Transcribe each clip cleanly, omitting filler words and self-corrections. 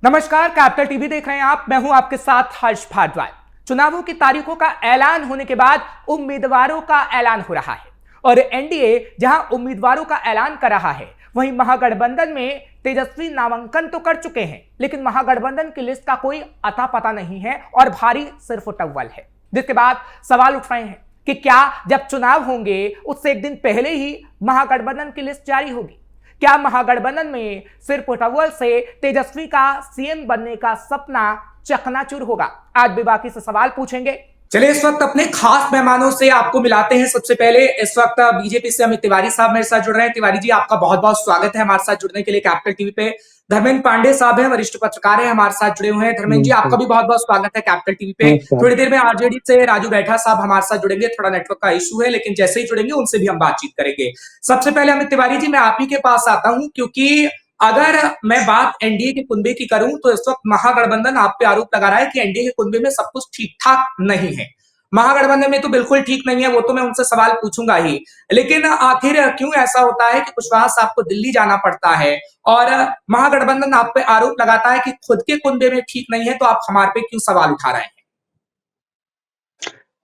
नमस्कार, capital TV देख रहे हैं आप। मैं हूं आपके साथ हर्ष भारद्वाज। चुनावों की तारीखों का ऐलान होने के बाद उम्मीदवारों का ऐलान हो रहा है और एनडीए जहां उम्मीदवारों का ऐलान कर रहा है, वहीं महागठबंधन में तेजस्वी नामांकन तो कर चुके हैं, लेकिन महागठबंधन की लिस्ट का कोई अता पता नहीं है और भारी सिर्फ टव्वल है। जिसके बाद सवाल उठ रहे हैं कि क्या जब चुनाव होंगे उससे एक दिन पहले ही महागठबंधन की लिस्ट जारी होगी? क्या महागठबंधन में सिर्फ टव्वल से तेजस्वी का सीएम बनने का सपना चकनाचूर होगा? आज भी बाकी से सवाल पूछेंगे। चलिए इस वक्त अपने खास मेहमानों से आपको मिलाते हैं। सबसे पहले इस वक्त बीजेपी से अमित तिवारी साहब मेरे साथ जुड़ रहे हैं। तिवारी जी, आपका बहुत बहुत स्वागत है हमारे साथ जुड़ने के लिए कैपिटल टीवी पे। धर्मेंद्र पांडे साहब हैं, वरिष्ठ पत्रकार हैं, हमारे साथ जुड़े हुए हैं। धर्मेंद्र जी, आपका भी बहुत बहुत स्वागत है कैपिटल टीवी पे। थोड़ी देर में आरजेडी से राजू बैठा साहब हमारे साथ जुड़ेंगे। थोड़ा नेटवर्क का इशू है, लेकिन जैसे ही जुड़ेंगे उनसे भी हम बातचीत करेंगे। सबसे पहले अमित तिवारी जी, मैं आप ही के पास आता हूं, क्योंकि अगर मैं बात एनडीए के कुनबे की करूं तो इस वक्त महागठबंधन आप पे आरोप लगा रहा है कि एनडीए के कुनबे में सब कुछ ठीक ठाक नहीं है। महागठबंधन में तो बिल्कुल ठीक नहीं है, वो तो मैं उनसे सवाल पूछूंगा ही, लेकिन आखिर क्यों ऐसा होता है कि कुशवाहा साहब को दिल्ली जाना पड़ता है और महागठबंधन आप पे आरोप लगाता है कि खुद के कुनबे में ठीक नहीं है, तो आप हमारे पे क्यों सवाल उठा रहे हैं?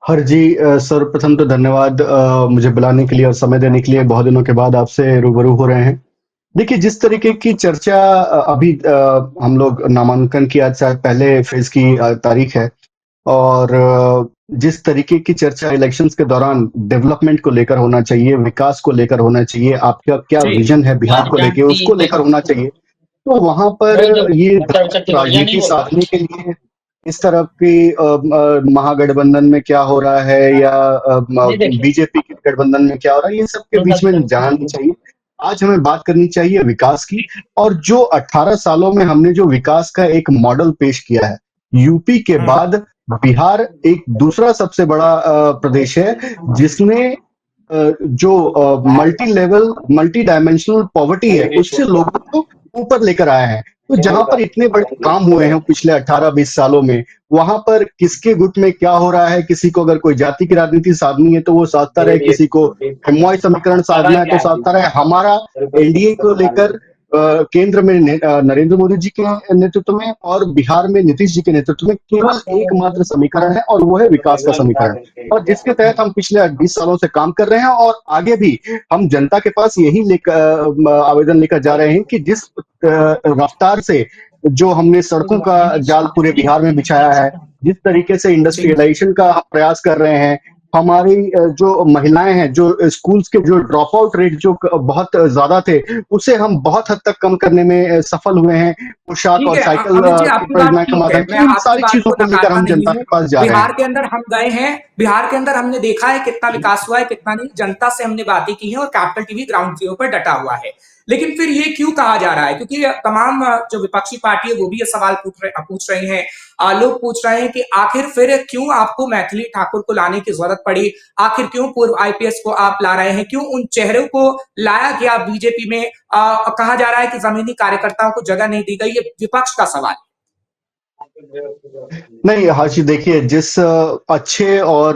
हर जी, सर्वप्रथम तो धन्यवाद मुझे बुलाने के लिए और समय देने के लिए। बहुत दिनों के बाद आपसे रूबरू हो रहे हैं। देखिए, जिस तरीके की चर्चा अभी हम लोग नामांकन की आज शायद पहले फेज की तारीख है और जिस तरीके की चर्चा इलेक्शंस के दौरान डेवलपमेंट को लेकर होना चाहिए, विकास को लेकर होना चाहिए, आपका क्या विजन है बिहार को लेके, उसको लेकर होना चाहिए। तो वहां पर ये राजनीति साधने के लिए इस तरफ की महागठबंधन में क्या हो रहा है या बीजेपी के गठबंधन में क्या हो रहा है, ये सब के बीच में जाना नहीं चाहिए। आज हमें बात करनी चाहिए विकास की, और जो 18 सालों में हमने जो विकास का एक मॉडल पेश किया है, यूपी के बाद बिहार एक दूसरा सबसे बड़ा प्रदेश है जिसने जो multi level multi dimensional poverty है उससे लोगों को ऊपर लेकर आया है। तो जहां पर इतने बड़े काम हुए हैं पिछले 18-20 सालों में, वहां पर किसके गुट में क्या हो रहा है, किसी को अगर कोई जाति की राजनीति साधनी है तो वो साधता रहे, किसी को एमवाई समीकरण साधना है तो साधता रहे। हमारा एनडीए को लेकर केंद्र में नरेंद्र मोदी जी के नेतृत्व में और बिहार में नीतीश जी के नेतृत्व में केवल एकमात्र समीकरण है और वो है विकास का समीकरण, और जिसके तहत हम पिछले 20 सालों से काम कर रहे हैं और आगे भी हम जनता के पास यही लेकर आवेदन लेकर जा रहे हैं कि जिस रफ्तार से जो हमने सड़कों का जाल पूरे बिहार में बिछाया है, जिस तरीके से इंडस्ट्रियलाइजेशन का हम प्रयास कर रहे हैं, हमारी जो महिलाएं हैं, जो स्कूल्स के जो ड्रॉप आउट रेट जो बहुत ज्यादा थे, उसे हम बहुत हद तक कम करने में सफल हुए हैं। पोशाक और साइकिल परियोजना के माध्यम से इन सारी चीजों को लेकर हम जनता के पास जा रहे हैं। बिहार के अंदर हम गए हैं, बिहार के अंदर हमने देखा है कितना विकास हुआ है, कितना नहीं। जनता से हमने बातें की हैं और कैपिटल टीवी ग्राउंड जीरो पर डटा हुआ है। लेकिन फिर ये क्यों कहा जा रहा है? क्योंकि तमाम जो विपक्षी पार्टी है वो भी ये सवाल पूछ रहे हैं। लोग पूछ रहे हैं कि आखिर फिर क्यों आपको मैथिली ठाकुर को लाने की जरूरत पड़ी? आखिर क्यों पूर्व आईपीएस को आप ला रहे हैं? क्यों उन चेहरों को लाया गया बीजेपी में? कहा जा रहा है कि जमीनी कार्यकर्ताओं को जगह नहीं दी गई। ये विपक्ष का सवाल है। नहीं हाशी, देखिए, जिस अच्छे और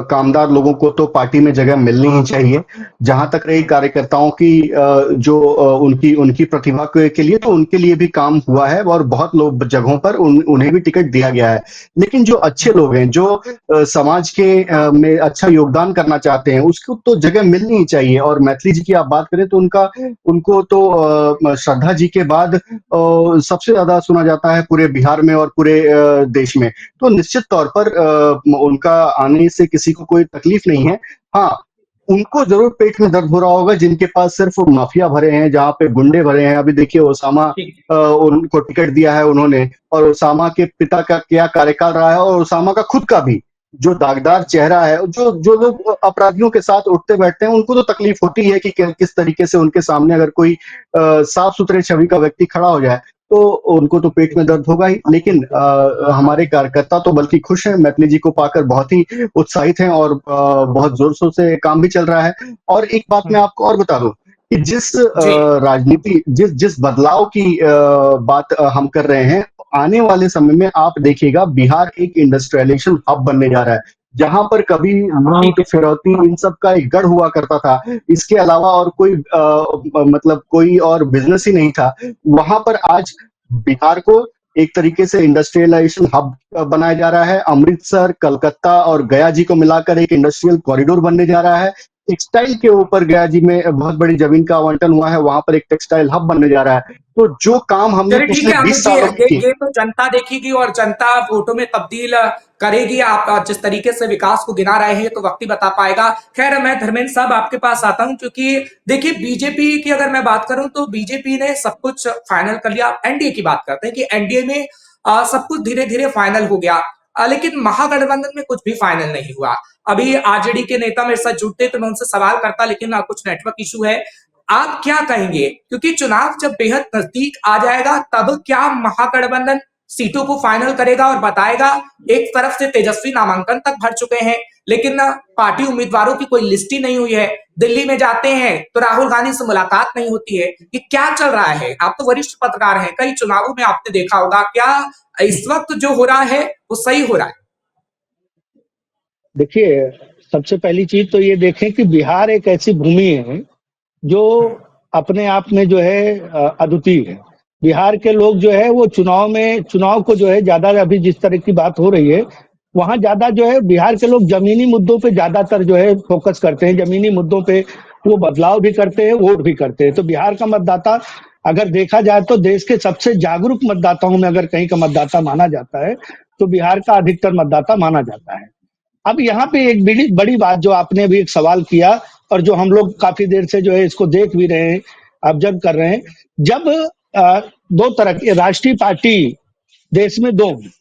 कामदार लोगों को तो पार्टी में जगह मिलनी ही चाहिए। जहां तक रही कार्यकर्ताओं की जो उनकी उनकी प्रतिभा के लिए, तो उनके लिए भी काम हुआ है और बहुत लोग जगहों पर उन्हें भी टिकट दिया गया है। लेकिन जो अच्छे लोग हैं, जो समाज के में अच्छा योगदान करना चाहते हैं, उसको तो जगह मिलनी ही चाहिए। और मैथिली जी की आप बात करें तो उनको तो श्रद्धा जी के बाद सबसे ज्यादा सुना जाता है पूरे बिहार में और पूरे देश में। तो निश्चित तौर पर उनका आने से किसी को कोई तकलीफ नहीं है। हाँ, उनको जरूर पेट में दर्द हो रहा होगा जिनके पास सिर्फ माफिया भरे हैं, जहां पे गुंडे भरे हैं। अभी देखिए, ओसामा उनको टिकट दिया है उन्होंने, और ओसामा के पिता का क्या कार्यकाल रहा है, और ओसामा का खुद का भी जो दागदार चेहरा है। जो जो लोग अपराधियों के साथ उठते बैठते हैं, उनको तो तकलीफ होती है कि किस तरीके से उनके सामने अगर कोई साफ सुथरे छवि का व्यक्ति खड़ा हो जाए तो उनको तो पेट में दर्द होगा ही। लेकिन हमारे कार्यकर्ता तो बल्कि खुश हैं, मैथिली जी को पाकर बहुत ही उत्साहित हैं और बहुत जोर शोर से काम भी चल रहा है। और एक बात मैं आपको और बता दूं कि जिस राजनीति जिस बदलाव की बात हम कर रहे हैं, आने वाले समय में आप देखिएगा बिहार एक इंडस्ट्रियलाइजेशन हब बनने जा रहा है, जहां पर कभी लूट फिरौती इन सब का एक गढ़ हुआ करता था। इसके अलावा और कोई मतलब कोई और बिजनेस ही नहीं था। वहां पर आज बिहार को एक तरीके से इंडस्ट्रियलाइजेशन हब बनाया जा रहा है। अमृतसर, कलकत्ता और गया जी को मिलाकर एक इंडस्ट्रियल कॉरिडोर बनने जा रहा है। टेक्सटाइल के ऊपर गया जी में बहुत बड़ी जमीन का आवंटन हुआ है, वहां पर एक टेक्सटाइल हब बनने जा रहा है। तो जो काम हमने चलिए ठीक पिछले है अमित 20 जी, सालों में किए। ये तो जनता देखेगी और जनता वोटों में तब्दील करेगी। आप जिस तरीके से विकास को गिना रहे हैं तो वक्त ही बता पाएगा। खैर मैं धर्मेंद्र साहब आपके पास आता हूं, क्योंकि देखिए बीजेपी की अगर मैं बात करूं तो बीजेपी ने सब कुछ फाइनल कर लिया। एनडीए की बात करते हैं कि एनडीए में सब कुछ धीरे धीरे फाइनल हो गया, लेकिन महागठबंधन में कुछ भी फाइनल नहीं हुआ। अभी आरजेडी के नेता मेरे साथ जुड़ते तो मैं उनसे सवाल करता, लेकिन कुछ नेटवर्क इशू है। आप क्या कहेंगे, क्योंकि चुनाव जब बेहद नजदीक आ जाएगा तब क्या महागठबंधन सीटों को फाइनल करेगा और बताएगा? एक तरफ से तेजस्वी नामांकन तक भर चुके हैं, लेकिन पार्टी उम्मीदवारों की कोई लिस्ट ही नहीं हुई है। दिल्ली में जाते हैं तो राहुल गांधी से मुलाकात नहीं होती है। ये क्या चल रहा है? आप तो वरिष्ठ पत्रकार हैं, कई चुनावों में आपने देखा होगा, क्या इस वक्त जो हो रहा है वो सही हो रहा है? देखिए, सबसे पहली चीज तो ये देखें कि बिहार एक ऐसी भूमि है जो अपने आप में जो है अद्वितीय है। बिहार के लोग जो है वो चुनाव को जो है ज्यादा, अभी जिस तरह की बात हो रही है वहां ज्यादा जो है बिहार के लोग जमीनी मुद्दों पे ज्यादातर जो है फोकस करते हैं। जमीनी मुद्दों पे वो बदलाव भी करते हैं, वोट भी करते हैं। तो बिहार का मतदाता अगर देखा जाए तो देश के सबसे जागरूक मतदाताओं में अगर कहीं का मतदाता माना जाता है तो बिहार का अधिकतर मतदाता माना जाता है। अब यहाँ पे एक बड़ी बड़ी बात जो आपने भी एक सवाल किया और जो हम लोग काफी देर से जो है इसको देख भी रहे हैं, ऑब्जर्व कर रहे हैं। जब दो तरह की राष्ट्रीय पार्टी देश में दो हैं,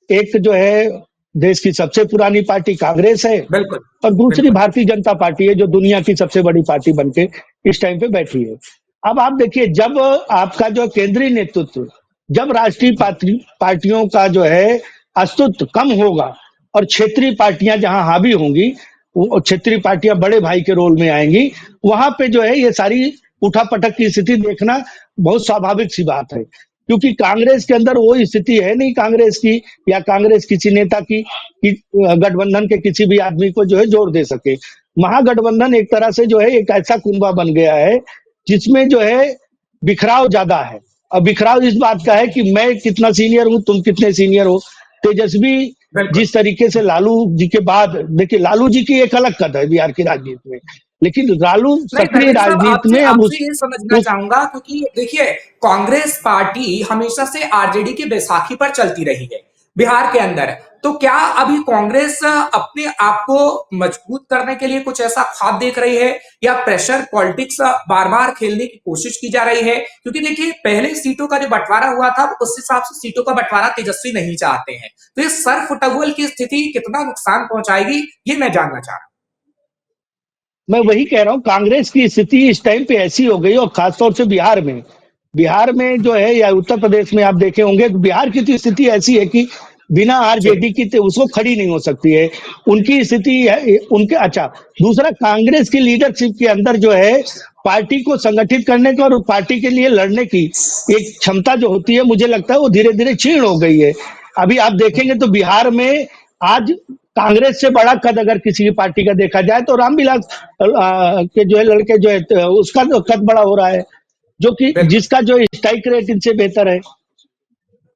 एक जो है देश की सबसे पुरानी पार्टी कांग्रेस है बिल्कुल और दूसरी बिल्कुल। भारतीय जनता पार्टी है जो दुनिया की सबसे बड़ी पार्टी बनके इस टाइम पे बैठी है। अब आप देखिए, जब आपका जो केंद्रीय नेतृत्व, जब राष्ट्रीय पार्टियों का जो है अस्तित्व कम होगा और क्षेत्रीय पार्टियां जहां हावी होंगी, वो क्षेत्रीय पार्टियां बड़े भाई के रोल में आएंगी, वहां पे जो है ये सारी उठापटक की स्थिति देखना बहुत स्वाभाविक सी बात है। क्योंकि कांग्रेस के अंदर वो स्थिति है नहीं कांग्रेस की या कांग्रेस किसी नेता की कि गठबंधन के किसी भी आदमी को जो है जोड़ दे सके। महागठबंधन एक तरह से जो है एक ऐसा कुनबा बन गया है जिसमें जो है बिखराव ज्यादा है। और बिखराव इस बात का है कि मैं कितना सीनियर हूं, तुम कितने सीनियर हो। तेजस्वी बिल्कुल जिस तरीके से लालू जी के बाद, देखिए लालू जी की एक अलग कद है बिहार की राजनीति में, लेकिन लालू नहीं, सक्रिय धर्मेंद्र साहब राजनीति आपसे में अब आपसे ये समझना उस चाहूंगा, क्योंकि देखिए कांग्रेस पार्टी हमेशा से आरजेडी की बैसाखी पर चलती रही है बिहार के अंदर। तो क्या अभी कांग्रेस अपने आप को मजबूत करने के लिए कुछ ऐसा ख्वाब देख रही है, या प्रेशर पॉलिटिक्स बार बार खेलने की कोशिश की जा रही है? क्योंकि देखिए पहले सीटों का जो बंटवारा हुआ था उस हिसाब से सीटों का बंटवारा तेजस्वी नहीं चाहते हैं। तो ये सर फुटबॉल की स्थिति कितना नुकसान पहुंचाएगी, ये मैं जानना चाह रहा मैं वही कह रहा हूँ, कांग्रेस की स्थिति इस टाइम पे ऐसी हो गई और खासतौर से बिहार में जो है या उत्तर प्रदेश में आप देखे होंगे, बिहार की तो स्थिति ऐसी है कि बिना हूं। आरजेडी की तो उसको खड़ी नहीं हो सकती है। उनकी स्थिति है उनके, अच्छा दूसरा कांग्रेस की लीडरशिप के अंदर जो है पार्टी को संगठित करने की और पार्टी के लिए लड़ने की एक क्षमता जो होती है, मुझे लगता है वो धीरे धीरे क्षीण हो गई है। अभी आप देखेंगे तो बिहार में आज कांग्रेस से बड़ा कद अगर किसी की पार्टी का देखा जाए तो रामविलास के जो है लड़के जो है उसका तो कद बड़ा हो रहा है, जो कि बिल्कुल। जिसका जो स्ट्राइक रेट इनसे बेहतर है।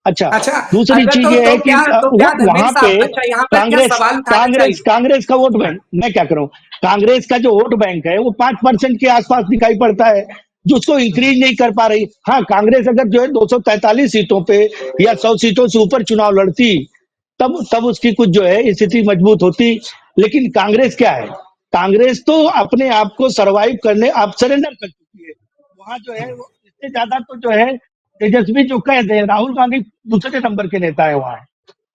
अच्छा, अच्छा, दूसरी अच्छा चीज तो ये है कि तो क्या धर्मेंद्र वहां पे साहब, अच्छा यहाँ पर क्या कांग्रेस सवाल उठाना कांग्रेस चाहिए? कांग्रेस का वोट बैंक, मैं क्या करूं, कांग्रेस का जो वोट बैंक है वो 5% के आसपास दिखाई पड़ता है, जो उसको इंक्रीज नहीं कर पा रही। हाँ, कांग्रेस अगर जो है 243 सीटों पे या 100 सीटों से ऊपर चुनाव लड़ती तब तब उसकी कुछ जो है स्थिति मजबूत होती। लेकिन कांग्रेस क्या है, कांग्रेस तो अपने आप को सरवाइव करने आप सरेंडर कर चुकी है। वहां जो है इससे ज्यादा तो जो है तेजस्वी जो कह दे, राहुल गांधी दूसरे नंबर के नेता है वहां।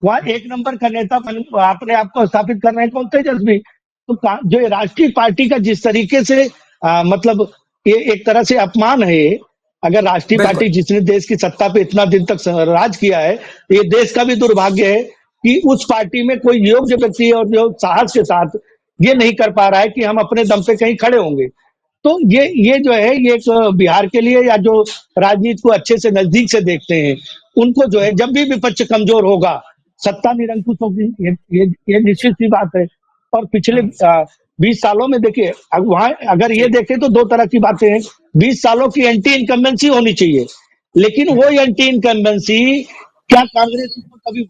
वहां एक नंबर का नेता अपने आप को स्थापित कर रहे हैं कौन, तेजस्वी। तो जो ये राष्ट्रीय पार्टी का जिस तरीके से मतलब ये एक तरह से अपमान है। अगर राष्ट्रीय बिल्कुल पार्टी जिसने देश की सत्ता पे इतना दिन तक राज किया है, तो ये देश का भी दुर्भाग्य है कि उस पार्टी में कोई योग्य व्यक्ति है और जो साहस के साथ ये नहीं कर पा रहा है कि हम अपने दम पे कहीं खड़े होंगे। तो ये जो है ये एक बिहार के लिए या जो राजनीति को अच्छे से नजदीक से देखते हैं उनको जो है, जब भी विपक्ष कमजोर होगा सत्ता निरंकुश होगी, ये निश्चित सी बात है। और पिछले 20 सालों में देखिए, वहां अगर ये देखें तो दो तरह की बातें हैं। 20 सालों की एंटी इनकम्बेंसी होनी चाहिए, लेकिन वो एंटी इनकम्बेंसी क्या कांग्रेस इसको कभी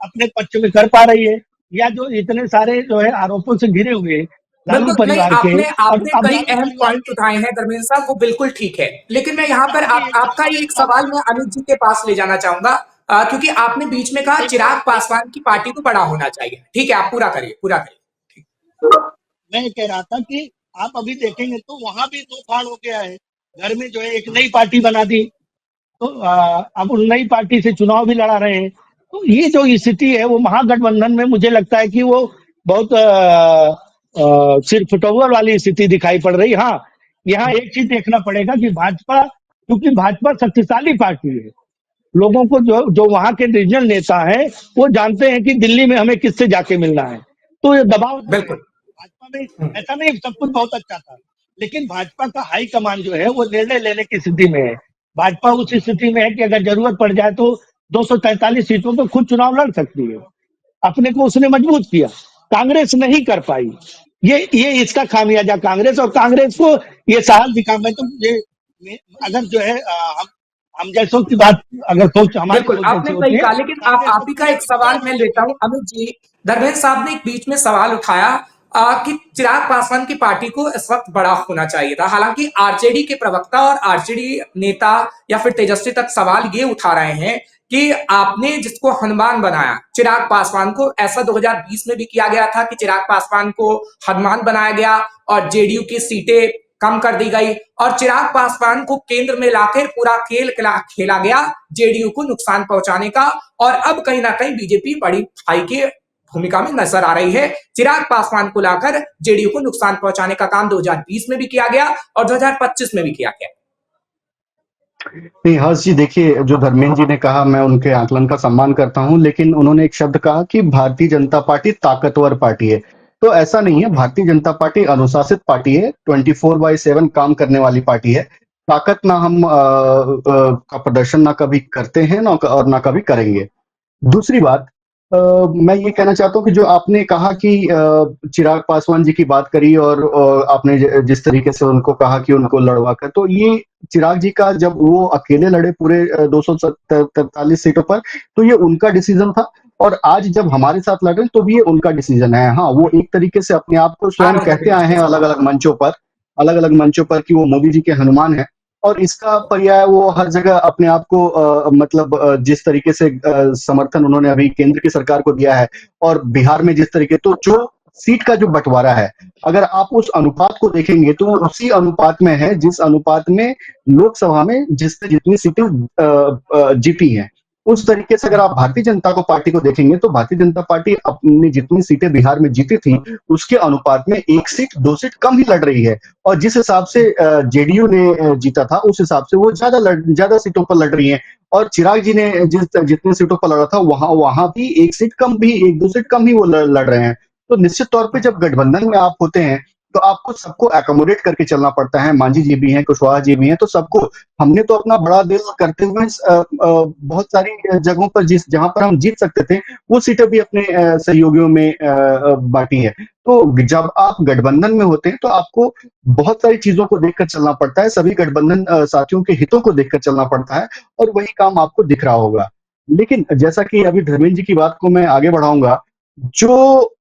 अपने पक्ष में कर पा रही है? या जो इतने सारे जो है आरोपों से घिरे हुए लालू बिल्कुल नहीं, परिवार के, आपने और आपने अब कई लालू अहम परिवार पॉइंट के, उठाए हैं धर्मेंद्र साहब, वो बिल्कुल ठीक है, लेकिन मैं यहाँ पर अभी एक आपका ये एक सवाल मैं अमित जी के पास ले जाना चाहूंगा, क्योंकि आपने बीच में कहा एक चिराग पासवान की पार्टी को बड़ा होना चाहिए। ठीक है, आप पूरा करिए, पूरा करिए। ठीक। मैं कह रहा था कि आप अभी देखेंगे तो वहां भी दो फाड़ हो गया है। घर में जो है एक नई पार्टी बना दी, तो अब उन नई पार्टी से चुनाव भी लड़ा रहे हैं। तो ये जो स्थिति है वो महागठबंधन में मुझे लगता है कि वो बहुत सिर फुटोवर वाली स्थिति दिखाई पड़ रही। हाँ, यहाँ एक चीज देखना पड़ेगा कि भाजपा, क्योंकि भाजपा शक्तिशाली पार्टी है, लोगों को जो जो वहां के रीजनल नेता है वो जानते हैं कि दिल्ली में हमें किससे जाके मिलना है, तो ये दबाव जो है बिल्कुल। भाजपा में, ऐसा नहीं सब कुछ बहुत अच्छा था, लेकिन भाजपा का हाई कमान जो है वो निर्णय लेने की स्थिति में है। भाजपा उस स्थिति में है कि अगर जरूरत पड़ जाए तो 243 सीटों पर खुद चुनाव लड़ सकती है। अपने को उसने मजबूत किया, कांग्रेस नहीं कर पाई। ये इसका खामियाजा कांग्रेस, और कांग्रेस को ये साहस दिखा। मैं तो अगर जो है हम जैसों की बात, अगर सोच हमारी बिल्कुल सोच आपने जैसी सही होती है, कहा, लेकिन कांग्रेस आप को ही का पूरा एक का पूरा सवाल मैं वोट लेता हूं देगी। अमित जी। धर्मेंद्र साहब ने एक बीच में सवाल उठाया कि चिराग पासवान की पार्टी को इस वक्त बड़ा होना चाहिए था। हालांकि आरजेडी के प्रवक्ता और आरजेडी नेता या फिर तेजस्वी तक सवाल ये उठा रहे हैं कि आपने जिसको हनुमान बनाया चिराग पासवान को, ऐसा 2020 में भी किया गया था कि चिराग पासवान को हनुमान बनाया गया और जेडीयू की सीटें कम कर दी गई, और चिराग पासवान को केंद्र में लाकर पूरा खेल खेला गया जेडीयू को नुकसान पहुंचाने का। और अब कहीं ना कहीं बीजेपी बड़ी भाई की भूमिका में नजर आ रही है, चिराग पासवान को लाकर जेडीयू को नुकसान पहुंचाने का काम 2020 में भी किया गया और 2025 में भी किया गया। नहीं हर्ष जी, देखिए जो धर्मेंद्र जी ने कहा मैं उनके आकलन का सम्मान करता हूं, लेकिन उन्होंने एक शब्द कहा कि भारतीय जनता पार्टी ताकतवर पार्टी है। तो ऐसा नहीं है, भारतीय जनता पार्टी अनुशासित पार्टी है, 24/7 काम करने वाली पार्टी है। ताकत ना हम का प्रदर्शन ना कभी करते हैं ना, और ना कभी करेंगे। दूसरी बात, मैं ये कहना चाहता हूँ कि जो आपने कहा कि चिराग पासवान जी की बात करी, और आपने जिस तरीके से उनको कहा कि उनको लड़वा कर, तो ये चिराग जी का जब वो अकेले लड़े पूरे 243 सीटों पर, तो ये उनका डिसीजन था। और आज जब हमारे साथ लड़ रहे हैं तो भी ये उनका डिसीजन है। हाँ, वो एक तरीके से अपने आप को आ स्वयं रहा हूं कहते धर्मेंद्र आए हैं जी। अलग अलग मंचों पर कि वो मोदी जी के हनुमान है। और इसका पर्याय वो हर जगह अपने आप को मतलब जिस तरीके से समर्थन उन्होंने अभी केंद्र की सरकार को दिया है, और बिहार में जिस तरीके, तो जो सीट का जो बंटवारा है, अगर आप उस अनुपात को देखेंगे तो वो उसी अनुपात में है जिस अनुपात में लोकसभा में जिसने जितनी सीटें जीती हैं। उस तरीके से अगर आप भारतीय जनता को पार्टी को देखेंगे तो भारतीय जनता पार्टी अपनी जितनी सीटें बिहार में जीती थी उसके अनुपात में 1 सीट 2 सीट कम ही लड़ रही है। और जिस हिसाब से जेडीयू ने जीता था उस हिसाब से वो ज्यादा सीटों पर लड़ रही है। और चिराग जी ने जितनी सीटों पर लड़ा था वहां वहां भी 1 सीट कम भी, 1-2 सीट कम ही वो लड़ रहे हैं। तो निश्चित तौर पे जब गठबंधन में आप होते हैं तो आपको सबको एकोमोडेट करके चलना पड़ता है। मांझी जी भी हैं, कुशवाहा जी भी हैं, तो सबको, हमने तो अपना बड़ा दिल करते हुए बहुत सारी जगहों पर जहां पर हम जीत सकते थे वो सीटें भी अपने सहयोगियों में बांटी है। तो जब आप गठबंधन में होते हैं तो आपको बहुत सारी चीजों को देखकर चलना पड़ता है, सभी गठबंधन साथियों के हितों को देखकर चलना पड़ता है, और वही काम आपको दिख रहा होगा। लेकिन जैसा कि अभी धर्मेंद्र जी की बात को मैं आगे बढ़ाऊंगा, जो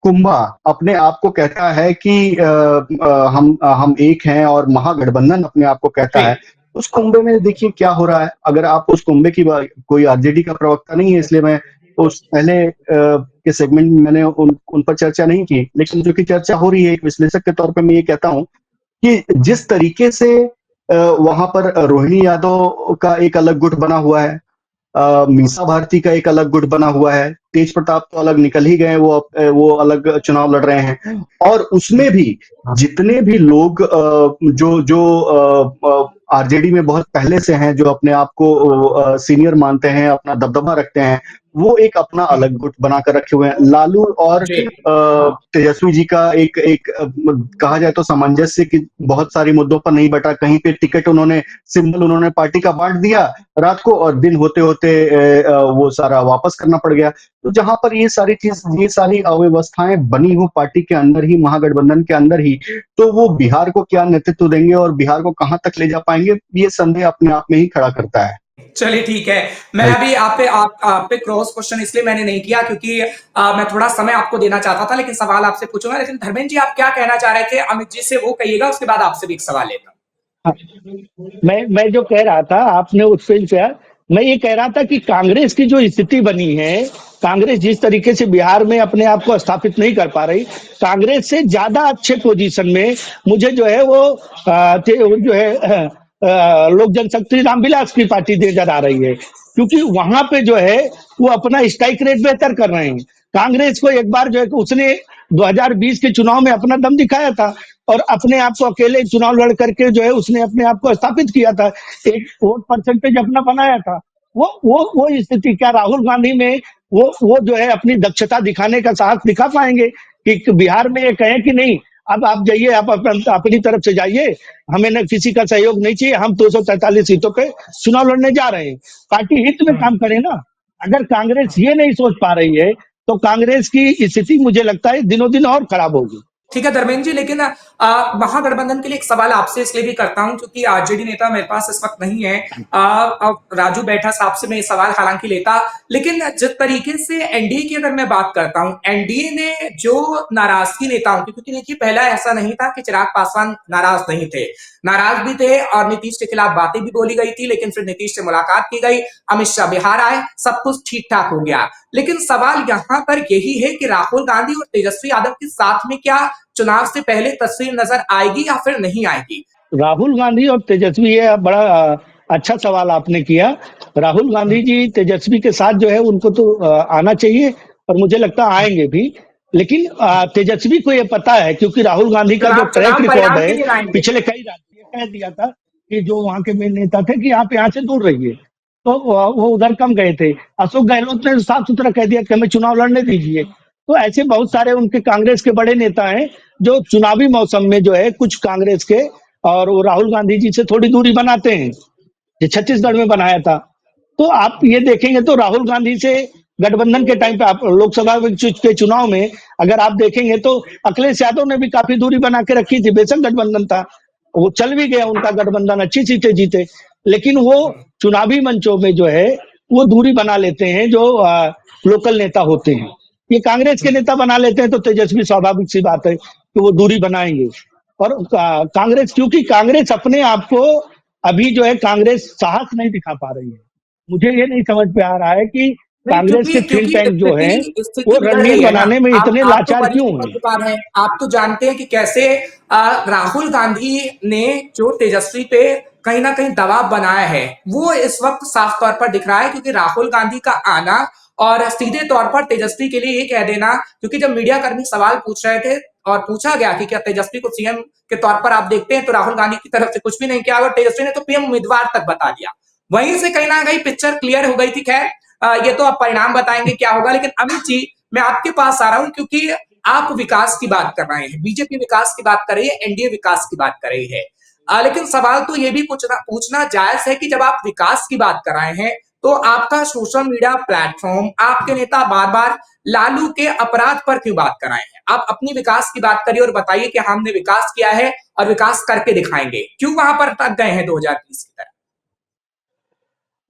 कुंभा अपने आप को कहता है कि हम एक हैं, और महागठबंधन अपने आप को कहता है, उस कुंभे में देखिए क्या हो रहा है। अगर आप उस कुंभे की कोई आरजेडी का प्रवक्ता नहीं है, इसलिए मैं उस पहले के सेगमेंट में मैंने उन पर चर्चा नहीं की, लेकिन जो कि चर्चा हो रही है एक विश्लेषक के तौर पे मैं ये कहता हूं कि जिस तरीके से वहां पर रोहिणी यादव का एक अलग गुट बना हुआ है, मीसा भारती का एक अलग गुट बना हुआ है, तेज प्रताप तो अलग निकल ही गए, वो अलग चुनाव लड़ रहे हैं। और उसमें भी जितने भी लोग जो जो आरजेडी में बहुत पहले से हैं, जो अपने आप को सीनियर मानते हैं, अपना दबदबा रखते हैं, वो एक अपना अलग गुट बनाकर रखे हुए हैं। लालू और जी। तेजस्वी जी का एक एक कहा जाए तो सामंजस्य की बहुत सारी मुद्दों पर नहीं बटा। कहीं पे टिकट उन्होंने, सिंबल उन्होंने पार्टी का बांट दिया रात को, और दिन होते होते वो सारा वापस करना पड़ गया। तो जहां पर ये सारी अव्यवस्थाएं बनी हो पार्टी के अंदर ही, महागठबंधन के अंदर ही, तो वो बिहार को क्या नेतृत्व देंगे और बिहार को कहां तक ले जा पाएंगे, ये संदेह अपने आप में ही खड़ा करता है। चलिए ठीक है। मैं राइट। अभी आप पे क्रॉस क्वेश्चन इसलिए मैंने नहीं किया क्योंकि मैं थोड़ा समय आपको देना चाहता था, लेकिन सवाल आपसे पूछूंगा। लेकिन धर्मेंद्र जी, आप क्या कहना चाह रहे थे? अमित जी से वो कहिएगा, उसके बाद आपसे भी एक सवाल लेता हूं। हाँ, मैं जो कह रहा था, आपने उस पे किया। मैं ये कह रहा था कि कांग्रेस की जो स्थिति बनी है, कांग्रेस जिस तरीके से बिहार में अपने आप को स्थापित नहीं कर पा रही, कांग्रेस से ज्यादा अच्छे पोजीशन में मुझे जो है वो जो है लोक जनशक्ति रामविलास की पार्टी नजर आ रही है, क्योंकि वहां पे जो है वो अपना स्ट्राइक रेट बेहतर कर रहे हैं। कांग्रेस को एक बार जो है कि उसने 2020 के चुनाव में अपना दम दिखाया था और अपने आप को अकेले चुनाव लड़ करके जो है उसने अपने आप को स्थापित किया था, एक वोट परसेंटेज अपना बनाया था। वो स्थिति क्या राहुल गांधी में वो जो है अपनी दक्षता दिखाने का साहस दिखा पाएंगे कि बिहार में ये कहें कि नहीं, अब आप जाइए, आप अपनी तरफ से जाइए, हमें न किसी का सहयोग नहीं चाहिए, हम 243 सीटों पे चुनाव लड़ने जा रहे हैं, पार्टी हित में काम करें ना। अगर कांग्रेस ये नहीं सोच पा रही है तो कांग्रेस की स्थिति मुझे लगता है दिनों दिन और खराब होगी। ठीक है धर्मेंद्र जी, लेकिन महागठबंधन के लिए एक सवाल आपसे इसलिए भी करता हूं क्योंकि आरजेडी नेता मेरे पास इस वक्त नहीं है। राजू बैठा साहब से मैं ये सवाल हालांकि लेता, लेकिन जिस तरीके से एनडीए की अगर मैं बात करता हूं, एनडीए ने जो नाराजगी नेताओं की, क्योंकि देखिए पहला ऐसा नहीं था कि चिराग पासवान नाराज नहीं थे, नाराज भी थे और नीतीश के खिलाफ बातें भी बोली गई थी, लेकिन फिर नीतीश से मुलाकात की गई, अमित शाह बिहार आए, सब कुछ ठीक ठाक हो गया। लेकिन सवाल यहां पर यही है कि राहुल गांधी और तेजस्वी यादव के साथ में क्या चुनाव से पहले तस्वीर नजर आएगी या फिर नहीं आएगी? राहुल गांधी और तेजस्वी, ये बड़ा अच्छा सवाल आपने किया। राहुल गांधी जी तेजस्वी के साथ जो है उनको तो आना चाहिए और मुझे लगता है आएंगे भी, लेकिन तेजस्वी को ये पता है, क्योंकि राहुल गांधी का जो चुनाव ट्रैक चुनाव रिकॉर्ड परिणाम के है, लिए आएंगे। पिछले कई राज्य कह दिया था कि जो वहां के मेन नेता थे कि आप यहाँ से दूर रहिए, तो वो उधर कम गए थे। अशोक गहलोत ने साफ सुथरा कह दिया कि हमें चुनाव लड़ने दीजिए। तो ऐसे बहुत सारे उनके कांग्रेस के बड़े नेता हैं जो चुनावी मौसम में जो है कुछ कांग्रेस के और वो राहुल गांधी जी से थोड़ी दूरी बनाते हैं, जो छत्तीसगढ़ में बनाया था। तो आप ये देखेंगे तो राहुल गांधी से गठबंधन के टाइम पे, आप लोकसभा के चुनाव में अगर आप देखेंगे तो अखिलेश यादव ने भी काफी दूरी बना के रखी थी, बेशक गठबंधन था, वो चल भी गया उनका गठबंधन, अच्छी सीटें जीते, लेकिन वो चुनावी मंचों में जो है वो दूरी बना लेते हैं जो लोकल नेता होते हैं। ये कांग्रेस के नेता बना लेते हैं तो तेजस्वी स्वाभाविक सी बात है कि वो दूरी बनाएंगे। और कांग्रेस, क्योंकि कांग्रेस अपने आप को अभी जो है कांग्रेस साहस नहीं दिखा पा रही है। मुझे ये नहीं समझ में आ रहा है कि नहीं, कांग्रेस क्योंकि के थिंक क्योंकि टैंक जो है स्थिति वो बिगड़ रणनीति गई है ना। बनाने में इतने आप तो लाचार वरिष्ठ क्यों हैं? पत्रकार हैं, आप तो जानते हैं कि कैसे राहुल गांधी ने जो तेजस्वी पे कहीं ना कहीं दबाव बनाया है, वो इस वक्त साफ तौर पर दिख रहा है, क्योंकि राहुल गांधी का आना और सीधे तौर पर तेजस्वी के लिए ये कह देना, क्योंकि जब मीडिया कर्मी सवाल पूछ रहे थे और पूछा गया कि क्या तेजस्वी को सीएम के तौर पर आप देखते हैं, तो राहुल गांधी की तरफ से कुछ भी नहीं किया और तेजस्वी ने तो पीएम उम्मीदवार तक बता दिया। वहीं से कहीं ना कहीं पिक्चर क्लियर हो गई थी। खैर, ये तो आप परिणाम बताएंगे क्या होगा, लेकिन अमित जी मैं आपके पास आ रहा हूं क्योंकि आप विकास की बात कर रहे हैं, बीजेपी विकास की बात कर रही है, एनडीए विकास की बात कर रही है। लेकिन सवाल तो ये भी पूछना जायज है कि जब आप विकास की बात कर रहे हैं तो आपका सोशल मीडिया प्लेटफॉर्म, आपके नेता बार बार लालू के अपराध पर क्यों बात कर रहे हैं? आप अपनी विकास की बात करिए और बताइए कि हमने विकास किया है और विकास करके दिखाएंगे। क्यों वहां पर अटक गए हैं 2020 की तरह?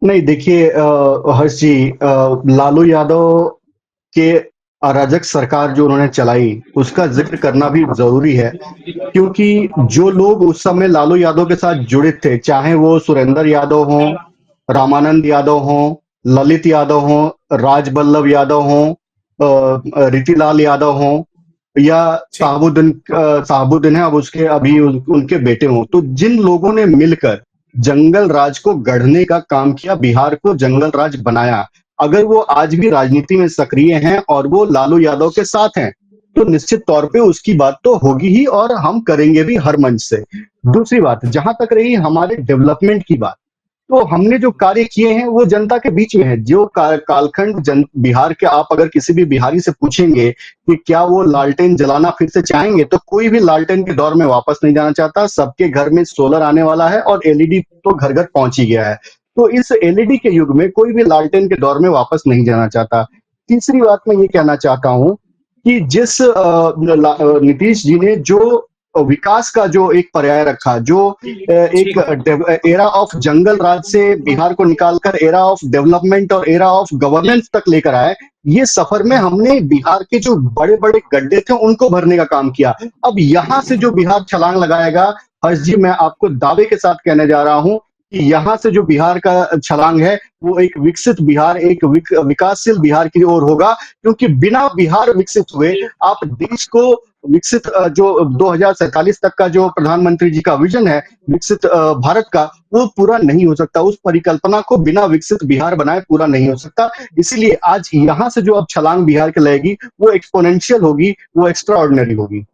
नहीं, देखिए हर्ष जी, लालू यादव के अराजक सरकार जो उन्होंने चलाई उसका जिक्र करना भी जरूरी है, क्योंकि जो लोग उस समय लालू यादव के साथ जुड़े थे, चाहे वो सुरेंद्र यादव हों, रामानंद यादव हों, ललित यादव हों, राजबल्लभ यादव हों, रीतिलाल यादव हों, या साहबुद्दीन है अब उसके अभी उनके बेटे हों, तो जिन लोगों ने मिलकर जंगल राज को गढ़ने का काम किया, बिहार को जंगल राज बनाया, अगर वो आज भी राजनीति में सक्रिय हैं और वो लालू यादव के साथ हैं, तो निश्चित तौर पे उसकी बात तो होगी ही और हम करेंगे भी हर मंच से। दूसरी बात, जहां तक रही हमारे डेवलपमेंट की बात, तो हमने जो कार्य किए हैं वो जनता के बीच में है। जो कालखंड बिहार के, आप अगर किसी भी बिहारी से पूछेंगे कि क्या वो लालटेन जलाना फिर से चाहेंगे, तो कोई भी लालटेन के दौर में वापस नहीं जाना चाहता। सबके घर में सोलर आने वाला है और एलईडी तो घर घर पहुंच ही गया है। तो इस एलईडी के युग में कोई भी लालटेन के दौर में वापस नहीं जाना चाहता। तीसरी बात मैं ये कहना चाहता हूं कि जिस नीतीश जी ने जो विकास का जो एक पर्याय रखा, जो एक एरा ऑफ जंगल राज से बिहार को निकालकर एरा ऑफ डेवलपमेंट और एरा ऑफ गवर्नेंस तक लेकर आए, ये सफर में हमने बिहार के जो बड़े बड़े गड्ढे थे उनको भरने का काम किया। अब यहाँ से जो बिहार छलांग लगाएगा, हर्ष जी, मैं आपको दावे के साथ कहने जा रहा हूं कि यहाँ से जो बिहार का छलांग है वो एक विकसित बिहार, एक विकासशील बिहार की ओर होगा, क्योंकि बिना बिहार विकसित हुए आप देश को विकसित जो 2047 तक का जो प्रधानमंत्री जी का विजन है विकसित भारत का, वो पूरा नहीं हो सकता। उस परिकल्पना को बिना विकसित बिहार बनाए पूरा नहीं हो सकता। इसीलिए आज यहाँ से जो अब छलांग बिहार की लगेगी वो एक्सपोनेंशियल होगी, वो एक्स्ट्रा ऑर्डिनरी होगी।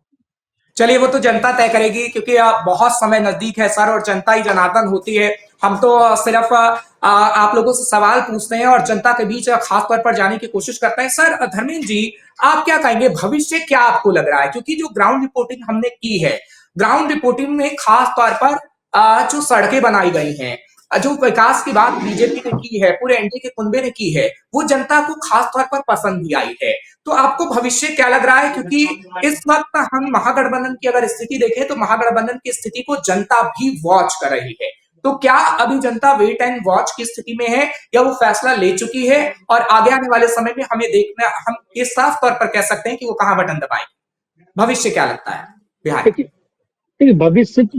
चलिए, वो तो जनता तय करेगी, क्योंकि बहुत समय नजदीक है सर, और जनता ही जनार्दन होती है। हम तो सिर्फ आप लोगों से सवाल पूछते हैं और जनता के बीच खास तौर पर जाने की कोशिश करते हैं। सर धर्मेंद्र जी, आप क्या कहेंगे, भविष्य क्या आपको लग रहा है? क्योंकि जो ग्राउंड रिपोर्टिंग हमने की है, ग्राउंड रिपोर्टिंग में खास तौर पर जो सड़कें बनाई गई हैं, जो विकास की बात बीजेपी ने की है, पूरे एनडीए के कुनबे ने की है, वो जनता को खास तौर पर पसंद भी आई है। तो आपको भविष्य क्या लग रहा है? क्योंकि इस वक्त हम महागठबंधन की अगर स्थिति देखें तो महागठबंधन की स्थिति को जनता भी वॉच कर रही है। तो क्या अभी जनता वेट एंड वॉच की स्थिति में है, या वो फैसला ले चुकी है और आगे आने वाले समय में हमें देखना, हम ये साफ तौर पर कह सकते हैं कि वो कहां बटन दबाएंगे? भविष्य क्या लगता है बिहार? देखिए,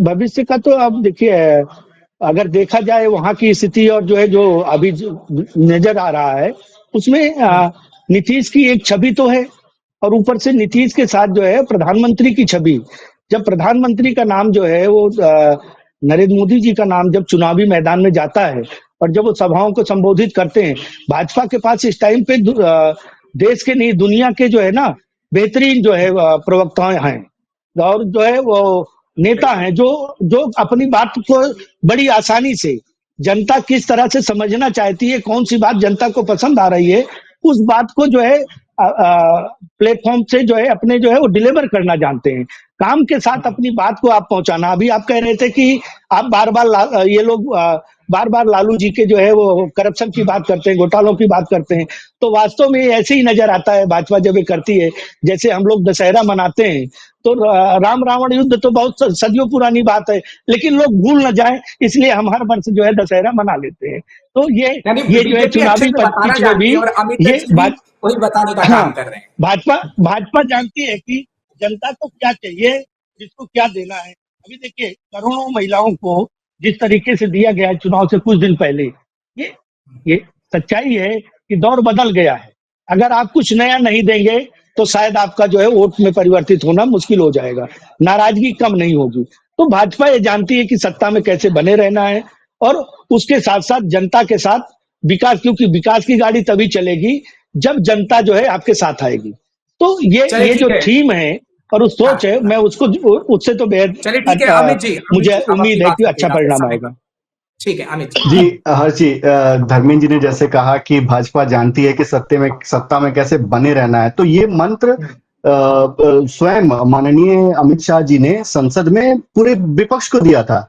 भविष्य का तो अब देखिए, अगर देखा जाए वहां की स्थिति और जो है जो अभी नजर आ रहा है उसमें नीतीश की एक छवि तो है, और ऊपर से नीतीश के साथ जो है प्रधानमंत्री की छवि। जब प्रधानमंत्री का नाम जो है वो नरेंद्र मोदी जी का नाम जब चुनावी मैदान में जाता है और जब वो सभाओं को संबोधित करते हैं, भाजपा के पास इस टाइम पे देश के नहीं दुनिया के जो है ना बेहतरीन जो है प्रवक्ता हैं और जो है वो नेता हैं जो अपनी बात को बड़ी आसानी से जनता किस तरह से समझना चाहती है, कौन सी बात जनता को पसंद आ रही है, उस बात को जो है प्लेटफॉर्म से जो है अपने जो है वो डिलीवर करना जानते हैं। काम के साथ अपनी बात को आप पहुंचाना। अभी आप कह रहे थे कि आप बार बार ये लोग बार बार लालू जी के जो है वो करप्शन की बात करते हैं, घोटालों की बात करते हैं, तो वास्तव में ऐसे ही नजर आता है भाजपा जब ये करती है। जैसे हम लोग दशहरा मनाते हैं तो राम रावण युद्ध तो बहुत सदियों पुरानी बात है, लेकिन लोग भूल न जाए इसलिए हम हर वर्ष जो है दशहरा मना लेते हैं। तो ये जो है चुनावी पिच में भी ये वही बताने का काम कर रहे हैं। भाजपा जानती है कि जनता को क्या चाहिए, जिसको क्या देना है। अभी देखिए, करोड़ों महिलाओं को जिस तरीके से दिया गया है चुनाव से कुछ दिन पहले, ये सच्चाई है कि दौर बदल गया है। अगर आप कुछ नया नहीं देंगे तो शायद आपका जो है वोट में परिवर्तित होना मुश्किल हो जाएगा, नाराजगी कम नहीं होगी। तो भाजपा ये जानती है कि सत्ता में कैसे बने रहना है, और उसके साथ साथ जनता के साथ विकास, क्योंकि विकास की गाड़ी तभी चलेगी जब जनता जो है आपके साथ आएगी। तो ये जो थीम है और उस सोच है, मैं उससे तो बेहद मुझे उम्मीद है कि अच्छा परिणाम आएगा। ठीक है अमित जी। हर्ष जी, धर्मेंद्र जी ने जैसे कहा कि भाजपा जानती है कि सत्ता में कैसे बने रहना है, तो ये मंत्र स्वयं माननीय अमित शाह जी ने संसद में पूरे विपक्ष को दिया था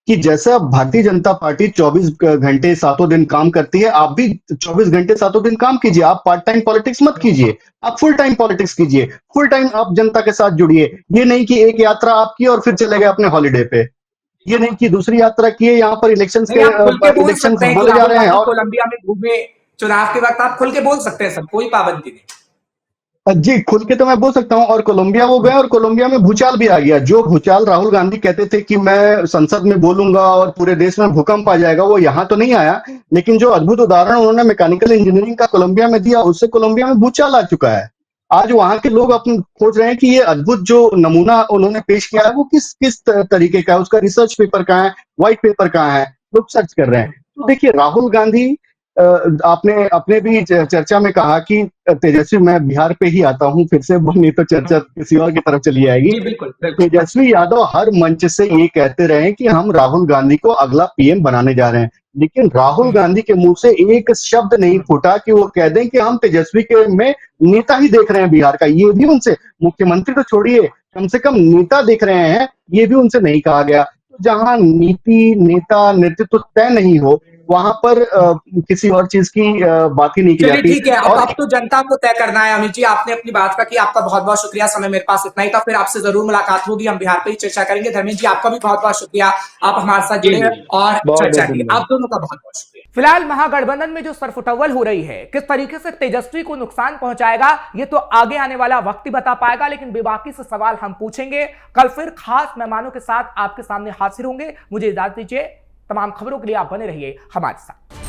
कि जैसा भारतीय जनता पार्टी 24 घंटे सातों दिन काम करती है, आप भी 24 घंटे सातों दिन काम कीजिए। आप पार्ट टाइम पॉलिटिक्स मत कीजिए, आप फुल टाइम पॉलिटिक्स कीजिए, फुल टाइम आप जनता के साथ जुड़िए। ये नहीं कि एक यात्रा आप की और फिर चले गए अपने हॉलीडे पे, ये नहीं कि दूसरी यात्रा की है, यहाँ पर इलेक्शन बोले जा रहे हैं और कोलंबिया में घूमे चुनाव के वक्त, आप खुल के बोल सकते हैं सर, कोई पाबंदी नहीं। जी, खुल के तो मैं बोल सकता हूं। और कोलंबिया वो गए और कोलंबिया में भूचाल भी आ गया। जो भूचाल राहुल गांधी कहते थे कि मैं संसद में बोलूंगा और पूरे देश में भूकंप आ जाएगा, वो यहाँ तो नहीं आया, लेकिन जो अद्भुत उदाहरण उन्होंने मैकेनिकल इंजीनियरिंग का कोलंबिया में दिया, उससे कोलंबिया में भूचाल आ चुका है। आज वहां के लोग अपने खोज रहे हैं कि ये अद्भुत जो नमूना उन्होंने पेश किया है वो किस तरीके का है, उसका रिसर्च पेपर कहाँ है, व्हाइट पेपर कहाँ है, लोग सर्च कर रहे हैं। तो देखिए, राहुल गांधी, आपने अपने भी चर्चा में कहा कि तेजस्वी, मैं बिहार पे ही आता हूं फिर से, नहीं तो चर्चा किसी और की तरफ चली जाएगी। तेजस्वी यादव हर मंच से ये कहते रहे कि हम राहुल गांधी को अगला पीएम बनाने जा रहे हैं, लेकिन राहुल गांधी के मुंह से एक शब्द नहीं फूटा कि वो कह दें कि हम तेजस्वी के में नेता ही देख रहे हैं बिहार का। ये भी उनसे, मुख्यमंत्री तो छोड़िए, कम से कम नेता देख रहे हैं, ये भी उनसे नहीं कहा गया। जहां नीति नेता नेतृत्व तय नहीं हो वहां पर किसी और चीज की बात ही नहीं की चलिए जाती। ठीक है, और अब तो जनता को तय करना है। अमित जी, आपने अपनी बात रखी, आपका बहुत बहुत शुक्रिया। समय मेरे पास इतना ही था, फिर आपसे जरूर मुलाकात होगी, हम बिहार पे ही चर्चा करेंगे। धर्मेंद्र जी, आपका भी बहुत बहुत शुक्रिया, आप हमारे साथ जी जुड़े जी हैं जी और बहुत चर्चा बहुत की। धन्यवाद। आप दोनों का बहुत बहुत शुक्रिया। फिलहाल महागठबंधन में जो सरफुटअव्वल हो रही है, किस तरीके से तेजस्वी को नुकसान पहुंचाएगा, ये तो आगे आने वाला वक्त ही बता पाएगा, लेकिन बेबाकी से सवाल हम पूछेंगे। कल फिर खास मेहमानों के साथ आपके सामने हाजिर होंगे। मुझे इजाजत दीजिए, तमाम खबरों के लिए आप बने रहिए हमारे साथ।